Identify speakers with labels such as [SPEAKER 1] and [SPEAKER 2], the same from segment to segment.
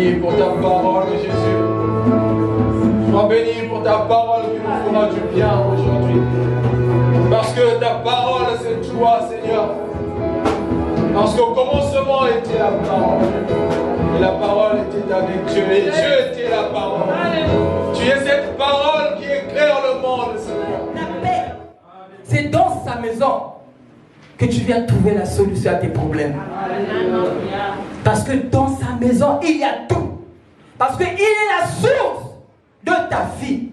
[SPEAKER 1] béni pour ta parole, Jésus. Sois béni pour ta parole qui nous fera du bien aujourd'hui. Parce que ta parole, c'est toi, Seigneur. Parce qu'au commencement était la parole. Et la parole était avec Dieu. Et Dieu était la parole. Tu es cette parole qui éclaire le monde, Seigneur.
[SPEAKER 2] C'est dans sa maison que tu viens trouver la solution à tes problèmes. Parce que dans sa maison, il y a tout. Parce qu'il est la source de ta vie.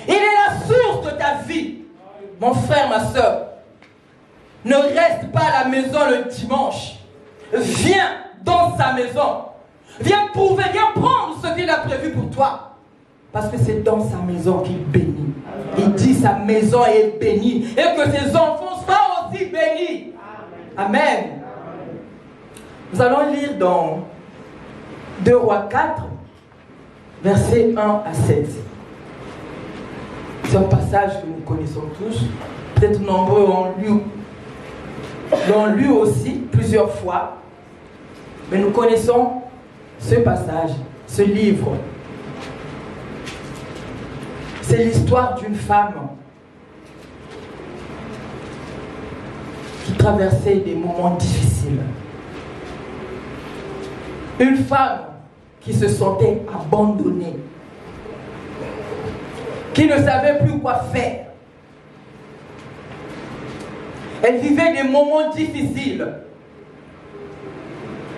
[SPEAKER 2] Il est la source de ta vie. Mon frère, ma soeur, ne reste pas à la maison le dimanche. Viens dans sa maison. Viens prouver, viens prendre ce qu'il a prévu pour toi. Parce que c'est dans sa maison qu'il bénit. Il dit sa maison est bénie. Et que ses enfants soient aussi bénis. Amen. Nous allons lire dans 2 Rois 4, versets 1 à 7. C'est un passage que nous connaissons tous. Peut-être nombreux l'ont lu aussi plusieurs fois. Mais nous connaissons ce passage, ce livre. C'est l'histoire d'une femme qui traversait des moments difficiles. Une femme qui se sentait abandonnée, qui ne savait plus quoi faire. Elle vivait des moments difficiles.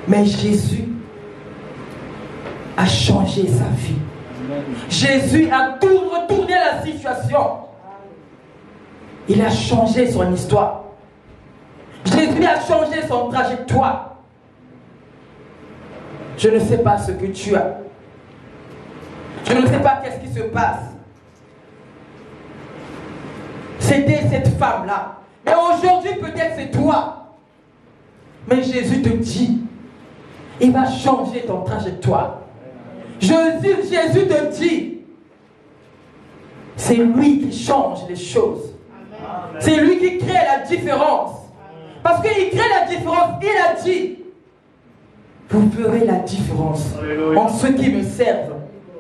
[SPEAKER 2] Mais Jésus a changé sa vie. Jésus a tout retourné la situation. Il a changé son histoire. Jésus a changé son trajectoire. Je ne sais pas ce que tu as. Je ne sais pas qu'est-ce qui se passe. C'était cette femme-là. Mais aujourd'hui, peut-être c'est toi. Mais Jésus te dit, il va changer ton trajectoire. Jésus te dit, c'est lui qui change les choses. C'est lui qui crée la différence. Parce qu'il crée la différence, il a dit, vous ferez la différence entre ceux qui me servent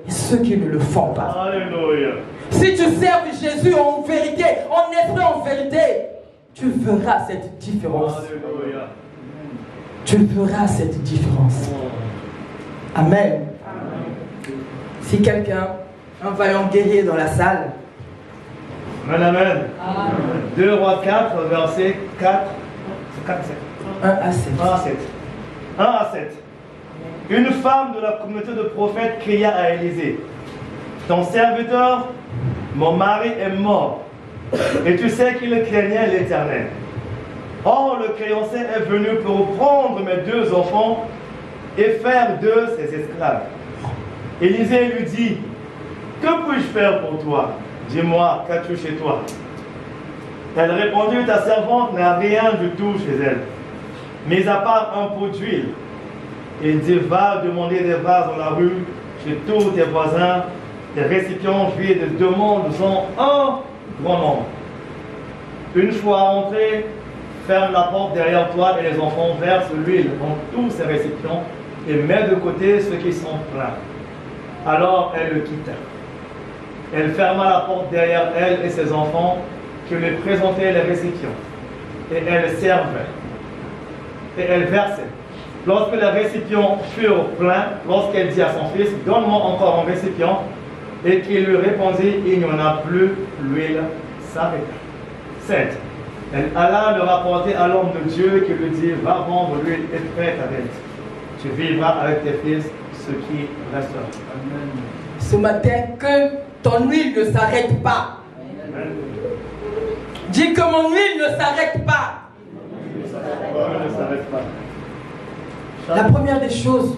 [SPEAKER 2] et ceux qui ne le font pas. Alléluia. Si tu serves Jésus en vérité, en esprit, en vérité, tu verras cette différence. Alléluia. Tu verras cette différence. Amen. Si quelqu'un, un vaillant guerrier dans la salle.
[SPEAKER 3] Amen, amen. 2 Rois 4, verset 4, 7.
[SPEAKER 2] 1 à 7.
[SPEAKER 3] 1 à 7. Une femme de la communauté de prophètes cria à Élisée, ton serviteur, mon mari est mort, et tu sais qu'il craignait l'Éternel. Or, le créancier est venu pour prendre mes 2 enfants et faire d'eux ses esclaves. Élisée lui dit, que puis-je faire pour toi? Dis-moi, qu'as-tu chez toi? Elle répondit, ta servante n'a rien du tout chez elle, mis à part un pot d'huile. Il dit, va demander des vases dans la rue, chez tous tes voisins, des récipients vides, demande-en un grand nombre. Une fois entré, ferme la porte derrière toi et les enfants versent l'huile dans tous ces récipients et mets de côté ceux qui sont pleins. Alors elle le quitta. Elle ferma la porte derrière elle et ses enfants qui lui présentaient les récipients. Et elle servait. Et elle versait. Lorsque les récipients furent pleins, lorsqu'elle dit à son fils, donne-moi encore un récipient, et qu'il lui répondit, il n'y en a plus, l'huile s'arrêta. 7. Elle alla le rapporter à l'homme de Dieu qui lui dit, va vendre l'huile et prête avec. Tu vivras avec tes fils ce qui restera. Amen.
[SPEAKER 2] Ce matin, que ton huile ne s'arrête pas. Amen. Dis que mon huile ne s'arrête pas.
[SPEAKER 3] Ne s'arrête pas.
[SPEAKER 2] La première des choses,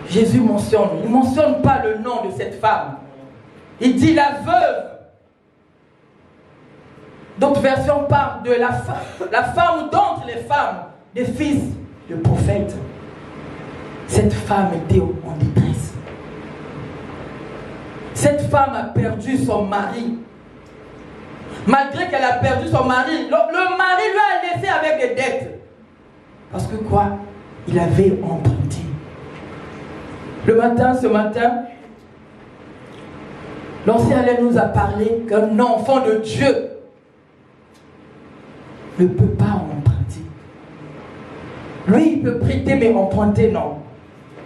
[SPEAKER 2] Jésus mentionne, il ne mentionne pas le nom de cette femme. Il dit la veuve. D'autres versions parlent de la femme d'entre les femmes, des fils de prophètes. Cette femme était en détresse. Cette femme a perdu son mari. Malgré qu'elle a perdu son mari, le mari lui a laissé avec des dettes. Parce que quoi? Il avait emprunté. Ce matin, l'ancien Alain nous a parlé qu'un enfant de Dieu ne peut pas emprunter. Lui, il peut prêter, mais emprunter, non.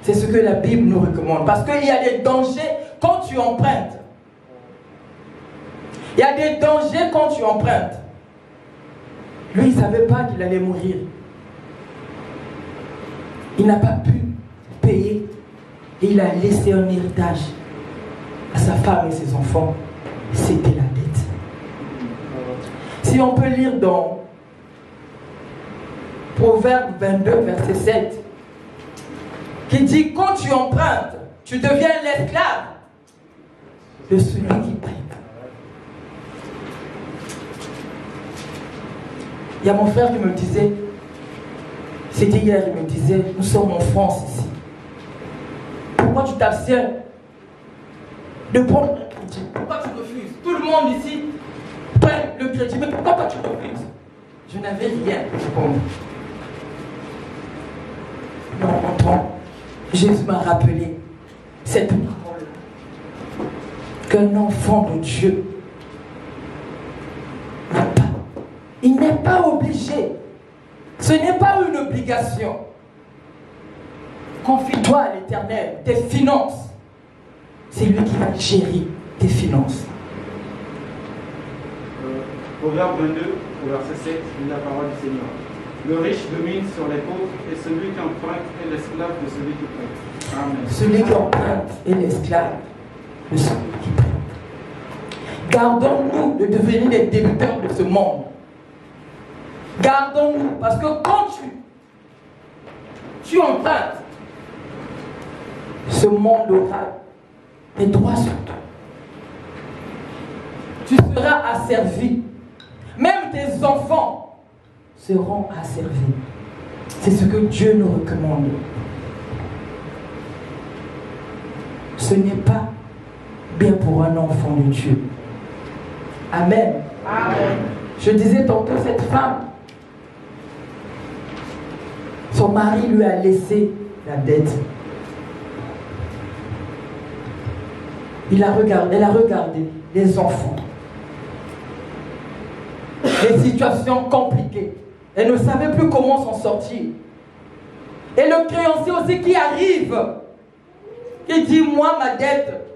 [SPEAKER 2] C'est ce que la Bible nous recommande. Parce qu'il y a des dangers quand tu empruntes. Il y a des dangers quand tu empruntes. Lui, il ne savait pas qu'il allait mourir. Il n'a pas pu payer. Et il a laissé un héritage à sa femme et ses enfants. C'était la dette. Si on peut lire dans Proverbe 22, verset 7, qui dit, quand tu empruntes, tu deviens l'esclave de celui qui prête. Il y a mon frère qui me disait, c'était hier, il me disait, nous sommes en France ici. Pourquoi tu t'abstiens de prendre un crédit? Pourquoi tu refuses? Tout le monde ici prend le crédit, mais pourquoi toi tu refuses? Je n'avais rien à répondre. Mais en rentrant, Jésus m'a rappelé cette parole qu'un enfant de Dieu n'a pas. Il n'est pas obligé. Ce n'est pas une obligation. Confie-toi à l'Éternel, tes finances. C'est lui qui va gérer tes finances.
[SPEAKER 4] Proverbe 22, au verset 7, dit la parole du Seigneur. Le riche domine sur les pauvres et celui qui emprunte est l'esclave de celui qui prête. Amen.
[SPEAKER 2] Celui qui emprunte est l'esclave de celui qui prête. Gardons-nous de devenir des débiteurs de ce monde. Gardons-nous, parce que quand tu empruntes, ce monde aura des droits sur toi. Tu seras asservi. Même tes enfants seront asservis. C'est ce que Dieu nous recommande. Ce n'est pas bien pour un enfant de Dieu. Amen. Amen. Je disais tantôt, cette femme, son mari lui a laissé la dette. Elle a regardé les enfants, les situations compliquées. Elle ne savait plus comment s'en sortir. Et le créancier aussi qui arrive, qui dit, moi ma dette,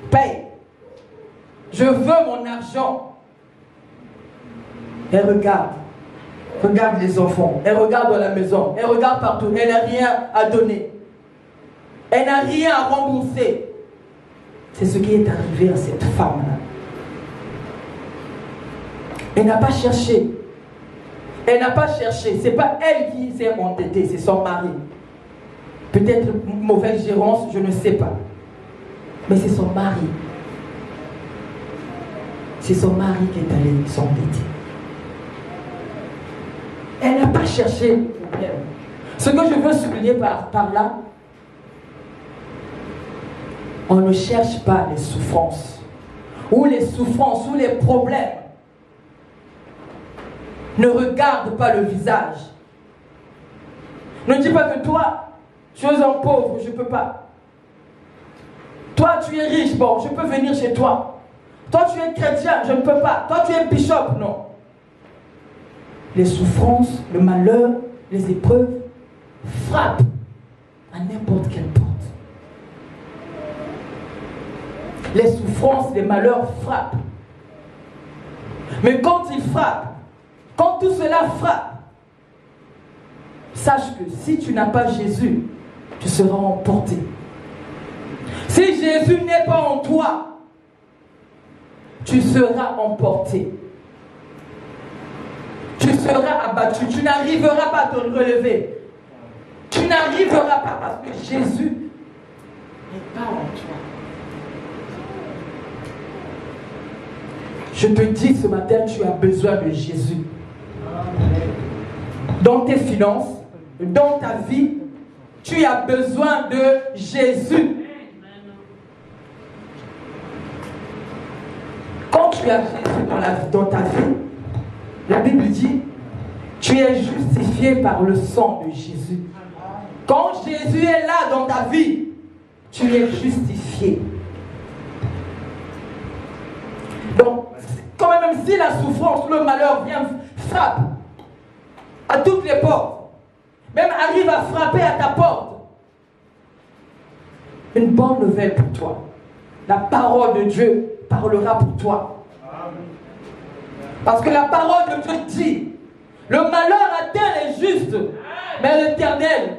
[SPEAKER 2] paye. Je veux mon argent. Elle regarde les enfants, elle regarde dans la maison, elle regarde partout, elle n'a rien à donner. Elle n'a rien à rembourser. C'est ce qui est arrivé à cette femme-là. Elle n'a pas cherché. Elle n'a pas cherché. Ce n'est pas elle qui s'est endettée, c'est son mari. Peut-être mauvaise gérance, je ne sais pas. Mais c'est son mari. C'est son mari qui est allé s'endetter. Elle n'a pas cherché le problème. Ce que je veux souligner par là, on ne cherche pas les souffrances, ou les problèmes. Ne regarde pas le visage. Ne dis pas que toi, tu es un pauvre, je ne peux pas. Toi, tu es riche, bon, je peux venir chez toi. Toi, tu es chrétien, je ne peux pas. Toi, tu es bishop, non. Les souffrances, le malheur, les épreuves frappent à n'importe quelle porte. Les souffrances, les malheurs frappent. Mais quand ils frappent, quand tout cela frappe, sache que si tu n'as pas Jésus, tu seras emporté. Si Jésus n'est pas en toi, tu seras emporté. Tu seras abattu. Tu n'arriveras pas à te relever. Tu n'arriveras pas parce que Jésus n'est pas en toi. Je te dis ce matin, tu as besoin de Jésus. Dans tes finances, dans ta vie, tu as besoin de Jésus. Quand tu as Jésus dans ta vie, la Bible dit, tu es justifié par le sang de Jésus. Quand Jésus est là dans ta vie, tu es justifié. Donc, quand même si la souffrance, le malheur vient, frappe à toutes les portes, même arrive à frapper à ta porte, une bonne nouvelle pour toi. La parole de Dieu parlera pour toi. Parce que la parole de Dieu dit, le malheur atteint les justes, mais l'Éternel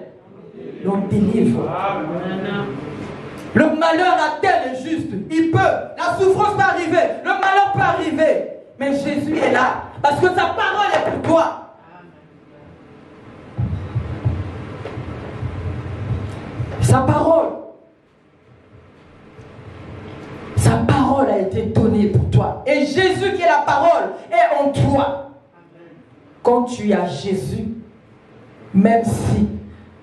[SPEAKER 2] l'en délivre. Le malheur atteint les justes. Il peut, la souffrance peut arriver, le malheur peut arriver, mais Jésus est là, parce que sa parole est pour toi. Sa parole a été donnée pour toi. Et Jésus qui est la parole est en toi. Quand tu as Jésus, même si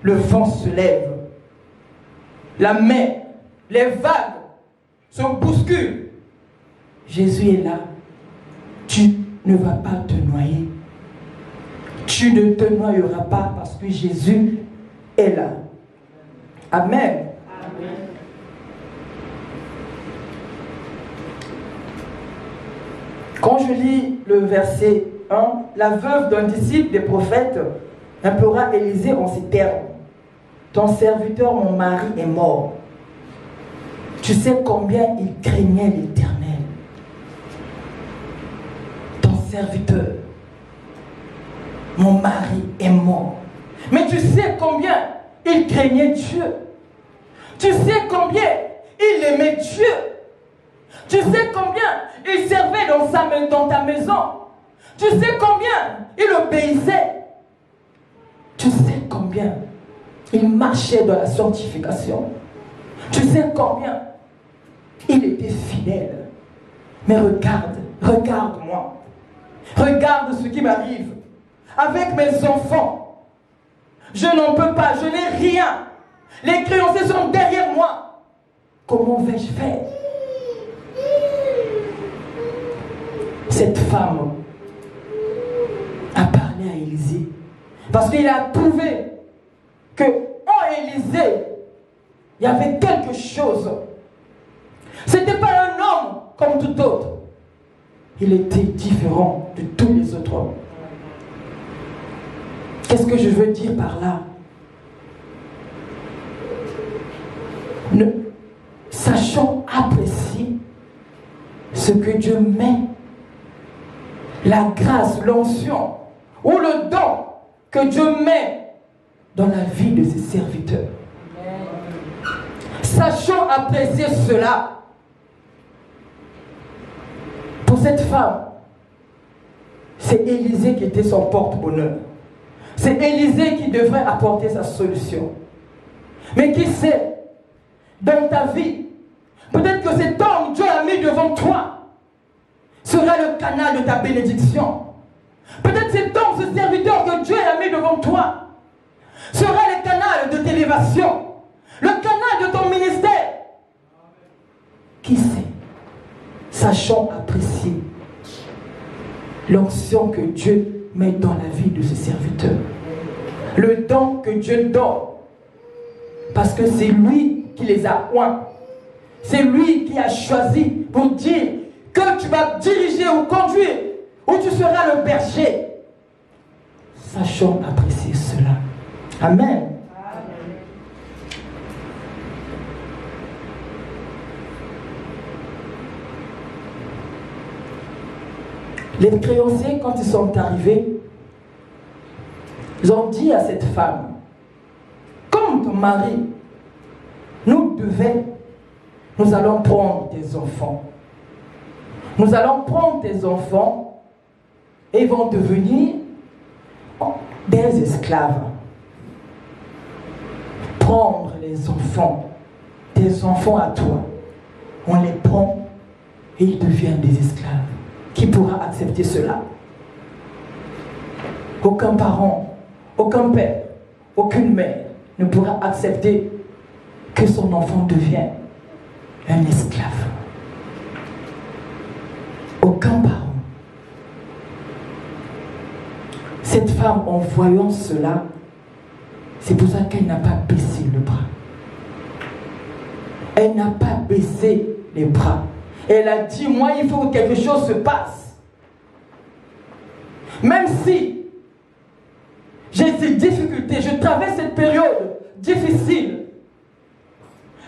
[SPEAKER 2] le vent se lève, la mer, les vagues se bousculent, Jésus est là. Tu ne vas pas te noyer. Tu ne te noyeras pas parce que Jésus est là. Amen. Amen. Quand je lis le verset 1, la veuve d'un disciple des prophètes implora Élisée en ces termes. Ton serviteur, mon mari, est mort. Tu sais combien il craignait l'Éternel. Ton serviteur, mon mari, est mort. Mais tu sais combien il craignait Dieu. Tu sais combien il aimait Dieu. Tu sais combien il servait dans ta maison. Tu sais combien il obéissait. Tu sais combien il marchait dans la sanctification. Tu sais combien il était fidèle. Mais regarde-moi. Regarde ce qui m'arrive. Avec mes enfants, je n'en peux pas, je n'ai rien. Les créanciers sont derrière moi. Comment vais-je faire? Cette femme a parlé à Élisée. Parce qu'il a trouvé que en Élisée, il y avait quelque chose. Ce n'était pas un homme comme tout autre. Il était différent de tous les autres hommes. Qu'est-ce que je veux dire par là? Sachons apprécier ce que Dieu met, la grâce, l'onction ou le don que Dieu met dans la vie de ses serviteurs. Sachons apprécier cela. Pour cette femme, c'est Élisée qui était son porte-bonheur. C'est Élisée qui devrait apporter sa solution. Mais qui sait, dans ta vie, peut-être que cet homme, Dieu l'a mis devant toi, sera le canal de ta bénédiction. Peut-être cet homme, ce serviteur que Dieu a mis devant toi, sera le canal de t'élévation, le canal de ton ministère. Qui sait? Sachons apprécier l'onction que Dieu met dans la vie de ce serviteur. Le don que Dieu donne. Parce que c'est lui qui les a oints. C'est lui qui a choisi pour dire que tu vas diriger ou conduire, ou tu seras le berger. Sachons apprécier cela. Amen. Les créanciers, quand ils sont arrivés, ils ont dit à cette femme, comme ton mari nous devait, nous allons prendre tes enfants. Nous allons prendre tes enfants et ils vont devenir des esclaves. Prendre les enfants, tes enfants à toi, on les prend et ils deviennent des esclaves. Qui pourra accepter cela? Aucun parent, aucun père, aucune mère ne pourra accepter que son enfant devienne un esclave. Aucun parent. Cette femme, en voyant cela, c'est pour ça qu'elle n'a pas baissé le bras. baissé les bras. Et elle a dit, moi, il faut que quelque chose se passe. Même si j'ai ces difficultés, je traverse cette période difficile,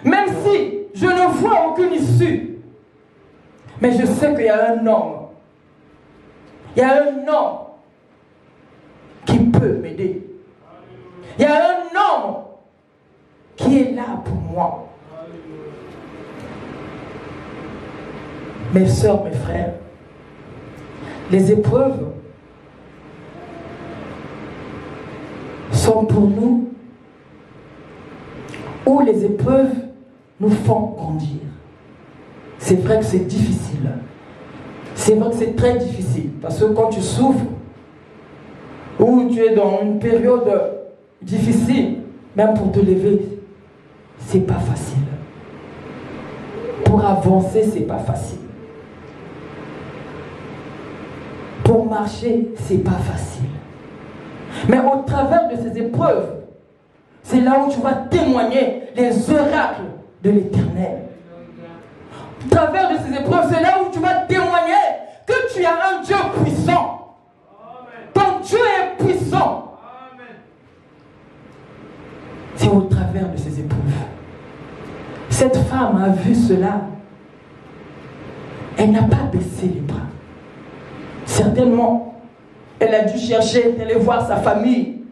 [SPEAKER 2] même si je ne vois aucune issue, mais je sais qu'il y a un homme. Il y a un homme qui peut m'aider. Il y a un homme qui est là pour moi. Mes sœurs, mes frères, les épreuves sont pour nous, ou les épreuves nous font grandir. C'est vrai que c'est difficile. C'est vrai que c'est très difficile. Parce que quand tu souffres, ou tu es dans une période difficile, même pour te lever, c'est pas facile. Pour avancer, c'est pas facile. Pour marcher, c'est pas facile. Mais au travers de ces épreuves, c'est là où tu vas témoigner les oracles de l'Éternel. Au travers de ces épreuves, c'est là où tu vas témoigner que tu as un Dieu puissant. Ton Dieu est puissant. C'est au travers de ces épreuves. Cette femme a vu cela. Elle n'a pas baissé les bras. Certainement, elle a dû chercher, aller voir sa famille.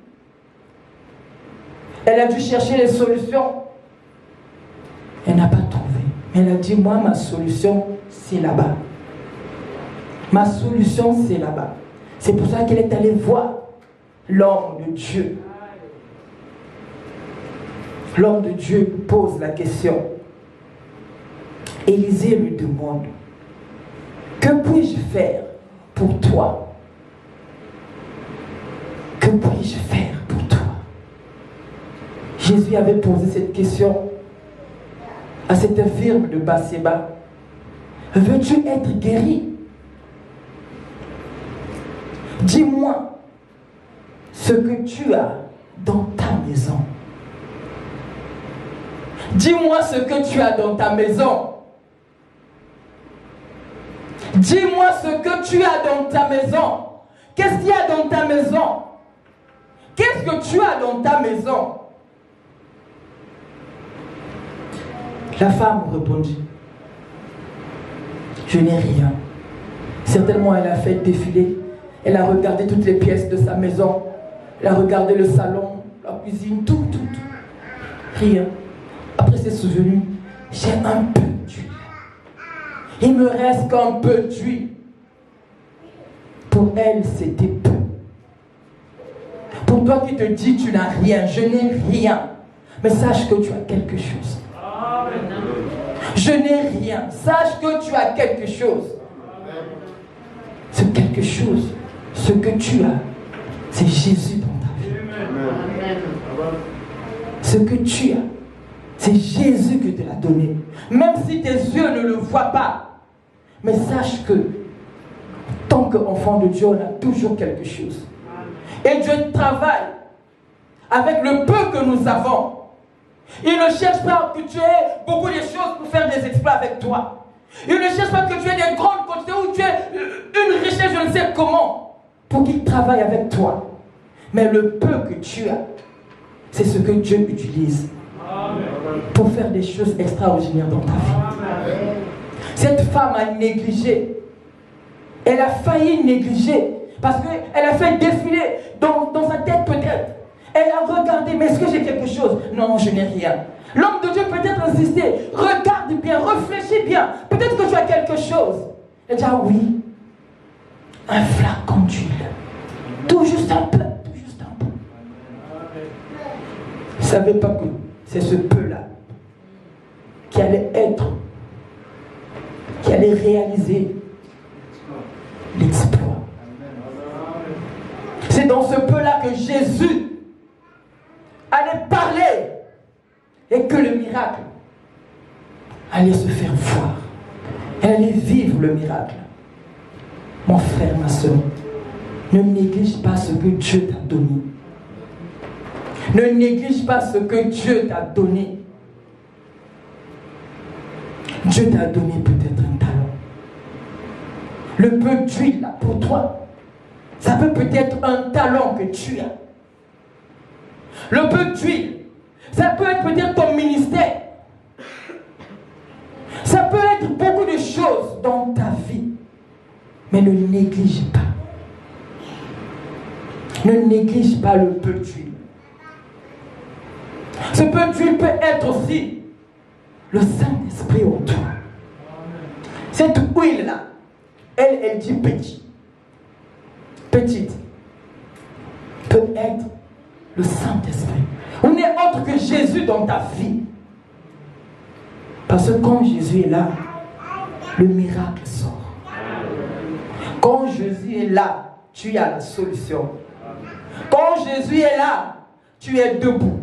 [SPEAKER 2] Elle a dû chercher les solutions. Elle n'a pas trouvé. Mais elle a dit, moi, ma solution, c'est là-bas. Ma solution, c'est là-bas. C'est pour ça qu'elle est allée voir l'homme de Dieu. L'homme de Dieu pose la question. Élisée lui demande, que puis-je faire pour toi? Que puis-je faire pour toi? Jésus avait posé cette question à cette infirme de Bathséba. Veux-tu être guéri? Dis-moi ce que tu as dans ta maison. Dis-moi ce que tu as dans ta maison. Dis-moi ce que tu as dans ta maison. Qu'est-ce qu'il y a dans ta maison? Qu'est-ce que tu as dans ta maison? La femme répondit, je n'ai rien. Certainement, elle a fait défiler. Elle a regardé toutes les pièces de sa maison. Elle a regardé le salon, la cuisine, tout. Rien. Après, elle s'est souvenue, j'ai un peu d'huile. Il me reste qu'un peu d'huile. Pour elle, c'était peu. Pour toi qui te dis, tu n'as rien, je n'ai rien. Mais sache que tu as quelque chose. Je n'ai rien. Sache que tu as quelque chose. Ce quelque chose, ce que tu as, c'est Jésus dans ta vie. Ce que tu as, c'est Jésus qui te l'a donné. Même si tes yeux ne le voient pas. Mais sache que, tant qu'enfant de Dieu, on a toujours quelque chose. Et Dieu travaille avec le peu que nous avons. Il ne cherche pas que tu aies beaucoup de choses pour faire des exploits avec toi. Il ne cherche pas que tu aies des grandes quantités ou tu aies une richesse, je ne sais comment, pour qu'il travaille avec toi. Mais le peu que tu as, c'est ce que Dieu utilise pour faire des choses extraordinaires dans ta vie. Cette femme a négligé. Elle a failli négliger parce qu'elle a fait défiler dans sa tête peut-être. Elle a regardé, mais est-ce que j'ai quelque chose? Non, je n'ai rien. L'homme de Dieu peut-être insisté. Regarde bien, réfléchis bien. Peut-être que tu as quelque chose. Elle dit, ah oui, un flacon d'huile. Tout juste un peu, tout juste un peu. Je ne savais pas que c'est ce peu-là qui allait être, qui allait réaliser l'exploit. C'est dans ce peu-là que Jésus allait parler et que le miracle allait se faire voir. Elle allait vivre le miracle. Mon frère, ma soeur, ne néglige pas ce que Dieu t'a donné. Ne néglige pas ce que Dieu t'a donné. Dieu t'a donné peut-être un talent. Le peu d'huile là pour toi, ça peut peut-être un talent que tu as. Le peu d'huile, ça peut être peut-être ton ministère. Ça peut être beaucoup de choses dans ta vie. Mais ne néglige pas. Ne néglige pas le peu d'huile. Ce peu d'huile peut être aussi le Saint-Esprit en toi. Cette huile-là, elle dit petit. Petite. Peut être le Saint-Esprit. On n'est autre que Jésus dans ta vie. Parce que quand Jésus est là, le miracle sort. Quand Jésus est là, tu as la solution. Quand Jésus est là, tu es debout.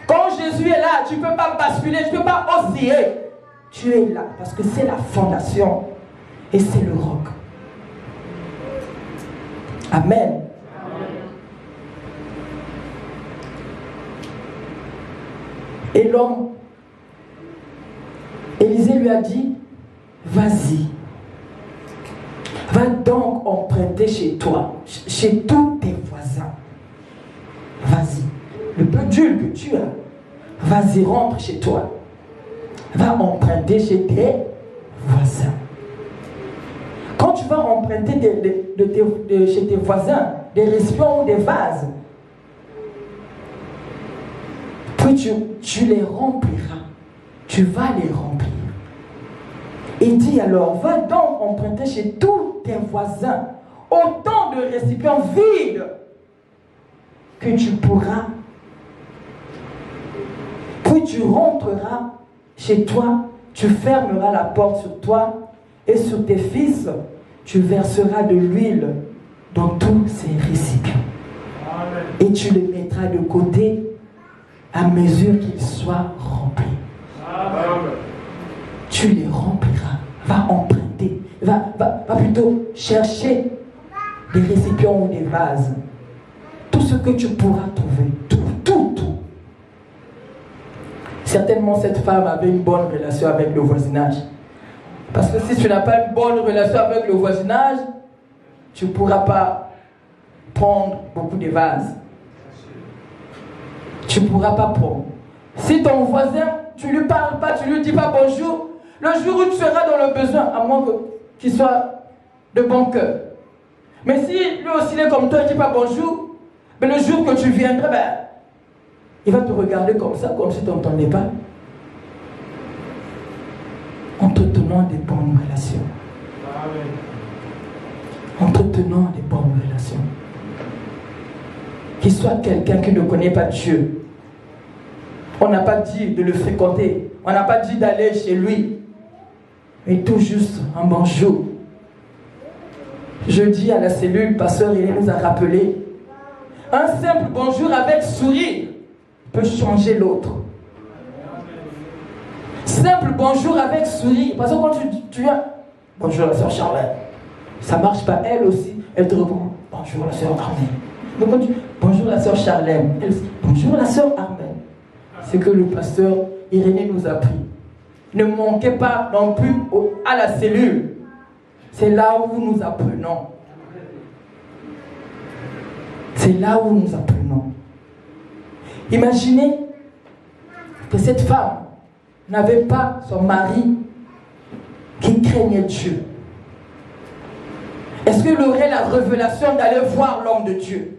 [SPEAKER 2] Quand Jésus est là, tu ne peux pas basculer, tu ne peux pas osciller. Tu es là parce que c'est la fondation et c'est le roc. Amen. Et l'homme, Élisée lui a dit, vas-y, va donc emprunter chez toi, chez tous tes voisins. Vas-y, le peu d'huile que tu as, vas-y, rentre chez toi. Va emprunter chez tes voisins. Quand tu vas emprunter chez tes voisins, des récipients ou des vases, puis tu les rempliras. Tu vas les remplir. Il dit alors, va donc emprunter chez tous tes voisins autant de récipients vides que tu pourras. Puis tu rentreras chez toi, tu fermeras la porte sur toi et sur tes fils, tu verseras de l'huile dans tous ces récipients. Amen. Et tu les mettras de côté à mesure qu'ils soient remplis. Amen. Tu les rempliras. Va emprunter. Va plutôt chercher des récipients ou des vases. Tout ce que tu pourras trouver. Tout. Certainement, cette femme avait une bonne relation avec le voisinage. Parce que si tu n'as pas une bonne relation avec le voisinage, tu ne pourras pas prendre beaucoup de vases. Tu ne pourras pas prendre. Si ton voisin, tu ne lui parles pas, tu ne lui dis pas bonjour, le jour où tu seras dans le besoin, à moins qu'il soit de bon cœur. Mais si lui aussi il est comme toi, il ne dit pas bonjour, mais le jour que tu viendras, il va te regarder comme ça, comme si tu n'entendais pas. Entretenons des bonnes relations. Entretenons des bonnes relations. Qu'il soit quelqu'un qui ne connaît pas Dieu. On n'a pas dit de le fréquenter. On n'a pas dit d'aller chez lui. Mais tout juste un bonjour. Jeudi à la cellule, pasteur Irène nous a rappelé. Un simple bonjour avec sourire peut changer l'autre. Simple bonjour avec sourire. Parce que quand tu viens, bonjour la sœur Charlène, ça ne marche pas. Elle aussi, elle te répond, bonjour la sœur Armelle. Donc quand tu dis, bonjour la sœur Charlène, elle aussi, bonjour la sœur Armelle. C'est que le pasteur Irénée nous a pris. Ne manquez pas non plus à la cellule. C'est là où nous apprenons. C'est là où nous apprenons. Imaginez que cette femme n'avait pas son mari qui craignait Dieu. Est-ce qu'elle aurait la révélation d'aller voir l'homme de Dieu?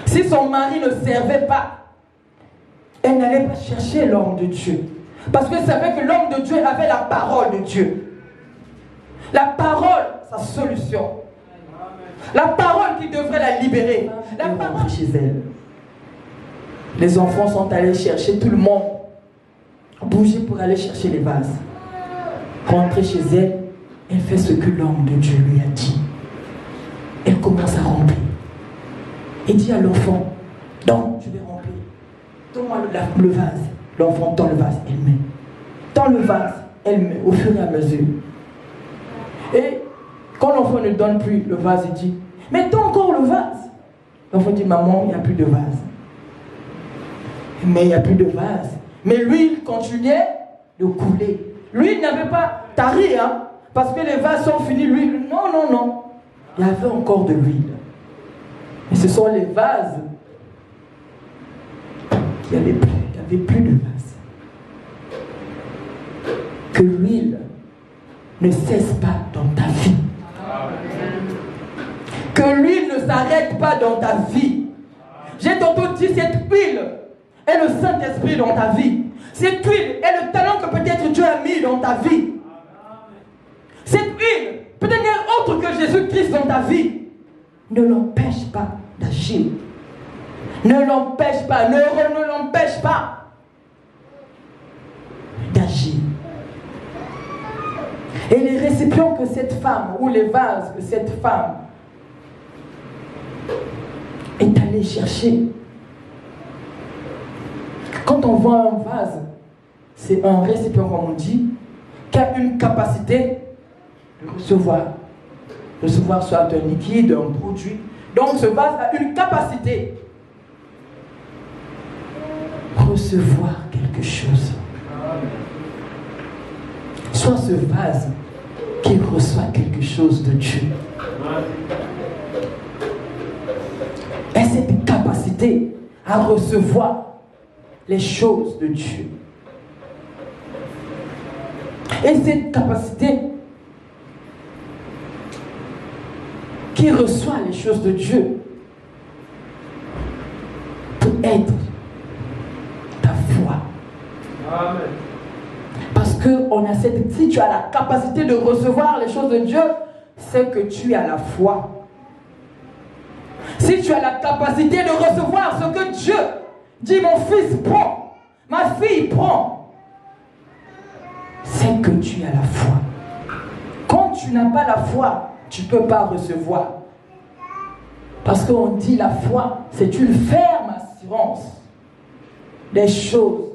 [SPEAKER 2] Si son mari ne servait pas, elle n'allait pas chercher l'homme de Dieu. Parce qu'elle savait que l'homme de Dieu avait la parole de Dieu. La parole, sa solution. La parole qui devrait la libérer. La parole chez elle. Les enfants sont allés chercher, tout le monde bouger pour aller chercher les vases. Rentrer chez elle, elle fait ce que l'homme de Dieu lui a dit. Elle commence à remplir. Il dit à l'enfant, donc je vais remplir. Donne-moi le vase. L'enfant tend le vase, elle met. Tend le vase, elle met au fur et à mesure. Et quand l'enfant ne donne plus le vase, il dit, mais tends encore le vase. L'enfant dit, maman, il n'y a plus de vase. Mais il n'y a plus de vase. Mais l'huile continuait de couler. Lui, il n'avait pas tari, hein, parce que les vases sont finis. Lui, non, non, non. Il y avait encore de l'huile. Et ce sont les vases qui n'avaient plus. Il n'y avait plus de vases. Que l'huile ne cesse pas dans ta vie. Que l'huile ne s'arrête pas dans ta vie. J'ai tantôt dit, cette huile est le Saint-Esprit dans ta vie. Cette huile est le talent que peut-être Dieu a mis dans ta vie. Cette huile, peut-être autre que Jésus-Christ dans ta vie, ne l'empêche pas d'agir. Ne l'empêche pas, ne l'empêche pas d'agir. Et les récipients que cette femme, ou les vases que cette femme est allée chercher. Quand on voit un vase, c'est un récipient, comme on dit, qui a une capacité de recevoir soit un liquide, un produit. Donc ce vase a une capacité de recevoir quelque chose. Soit ce vase qui reçoit quelque chose de Dieu. Et cette capacité à recevoir les choses de Dieu. Et cette capacité qui reçoit les choses de Dieu peut être ta foi.
[SPEAKER 1] Amen.
[SPEAKER 2] Parce que si tu as la capacité de recevoir les choses de Dieu, c'est que tu as la foi. Si tu as la capacité de recevoir ce que Dieu dit, mon fils prend, ma fille prend, c'est que tu as la foi. Quand tu n'as pas la foi, tu ne peux pas recevoir. Parce qu'on dit la foi, c'est une ferme assurance des choses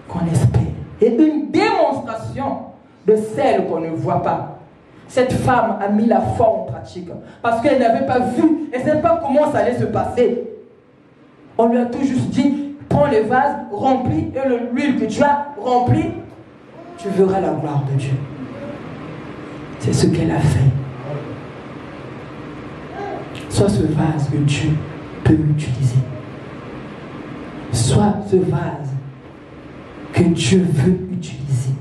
[SPEAKER 2] qu'on espère. Et une démonstration de celles qu'on ne voit pas. Cette femme a mis la foi en pratique. Parce qu'elle n'avait pas vu, elle ne savait pas comment ça allait se passer. On lui a tout juste dit, prends les vases, remplis, et l'huile que tu as remplie, tu verras la gloire de Dieu. C'est ce qu'elle a fait. Soit ce vase que Dieu peut utiliser. Soit ce vase que Dieu veut utiliser.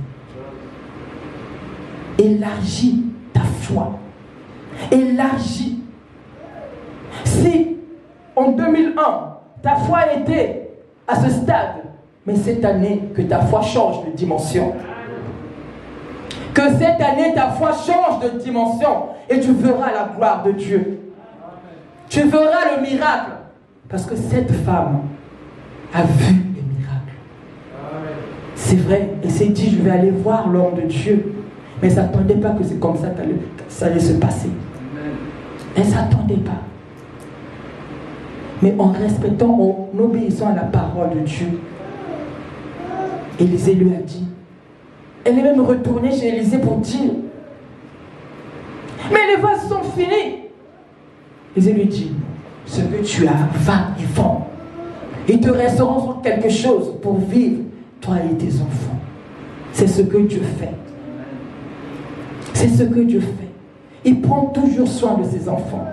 [SPEAKER 2] Élargis ta foi. Élargis. Si en 2001, ta foi était à ce stade, mais cette année, que ta foi change de dimension. Que cette année, ta foi change de dimension et tu verras la gloire de Dieu. Tu verras le miracle. Parce que cette femme a vu les miracles. C'est vrai, elle s'est dit, je vais aller voir l'homme de Dieu. Mais elle ne s'attendait pas que c'est comme ça que ça allait se passer. Elle ne s'attendait pas. Mais en respectant, en obéissant à la parole de Dieu, Élisée lui a dit, elle est même retournée chez Élisée pour dire, mais les vases sont finis. Élisée lui dit, ce que tu as, va et vends. Il te restera quelque chose pour vivre, toi et tes enfants. C'est ce que Dieu fait. C'est ce que Dieu fait. Il prend toujours soin de ses enfants.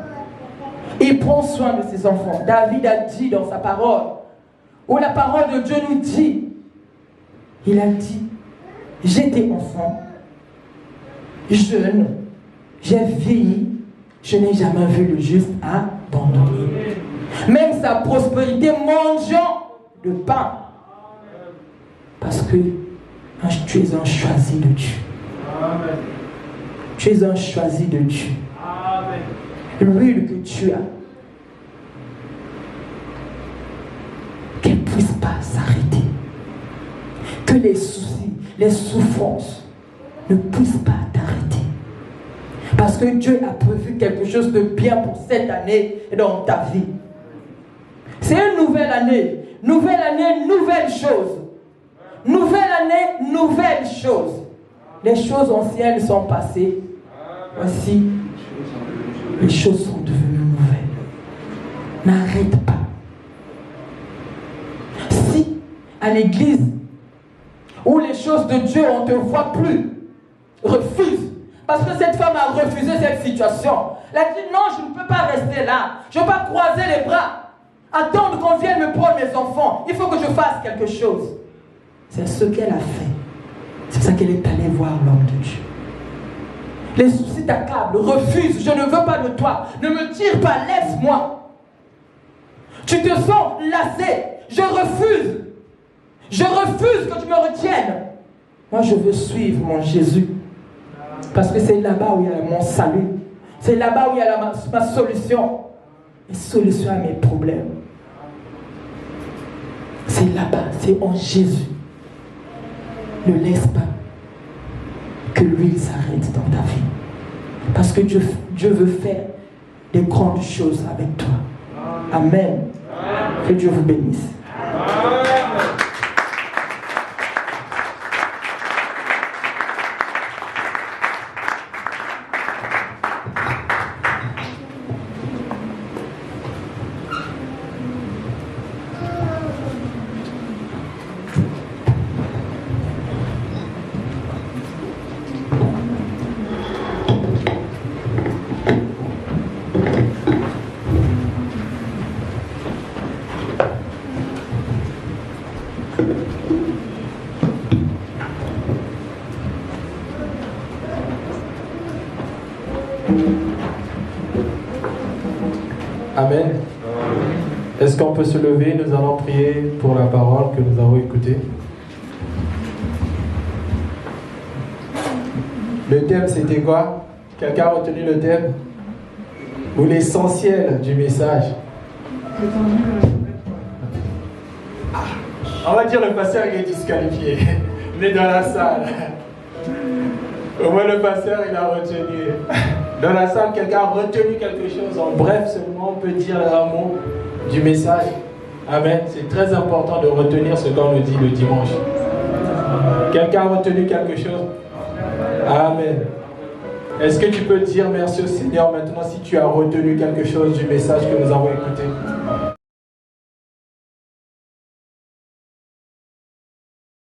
[SPEAKER 2] Il prend soin de ses enfants. David a dit dans sa parole, où la parole de Dieu nous dit, il a dit, j'étais enfant, jeune, j'ai vieilli, je n'ai jamais vu le juste abandonné. Même sa prospérité mangeant de pain. Parce que tu es un choisi de Dieu.
[SPEAKER 1] Amen.
[SPEAKER 2] Tu es un choisi de Dieu.
[SPEAKER 1] Amen.
[SPEAKER 2] L'huile que tu as, qu'elle ne puisse pas s'arrêter. Que les soucis, les souffrances ne puissent pas t'arrêter. Parce que Dieu a prévu quelque chose de bien pour cette année et dans ta vie. C'est une nouvelle année. Nouvelle année, nouvelle chose. Nouvelle année, nouvelle chose. Les choses anciennes sont passées. Voici, les choses sont devenues nouvelles. N'arrête pas. Si, à l'église, où les choses de Dieu, on ne te voit plus. Refuse. Parce que cette femme a refusé cette situation. Elle a dit non, je ne peux pas rester là. Je ne peux pas croiser les bras. Attendre qu'on vienne me prendre mes enfants. Il faut que je fasse quelque chose. C'est ce qu'elle a fait. C'est pour ça qu'elle est allée voir l'homme de Dieu. Les soucis t'accablent. Refuse. Je ne veux pas de toi. Ne me tire pas. Laisse-moi. Tu te sens lassé. Je refuse. Je refuse que tu me retiennes. Moi, je veux suivre mon Jésus. Parce que c'est là-bas où il y a mon salut. C'est là-bas où il y a ma solution. La solution à mes problèmes. C'est là-bas. C'est en Jésus. Ne laisse pas que l'huile s'arrête dans ta vie. Parce que Dieu veut faire des grandes choses avec toi. Amen. Que Dieu vous bénisse.
[SPEAKER 1] Amen. Est-ce qu'on peut se lever? Nous allons prier pour la parole que nous avons écoutée. Le thème, c'était quoi? Quelqu'un a retenu le thème? Ou l'essentiel du message? On va dire le pasteur est disqualifié. Mais dans la salle. Au moins le pasteur, il a retenu. Dans la salle, quelqu'un a retenu quelque chose. En bref, seulement, on peut dire un mot du message. Amen. C'est très important de retenir ce qu'on nous dit le dimanche. Quelqu'un a retenu quelque chose? Amen. Est-ce que tu peux dire merci au Seigneur maintenant si tu as retenu quelque chose du message que nous avons écouté?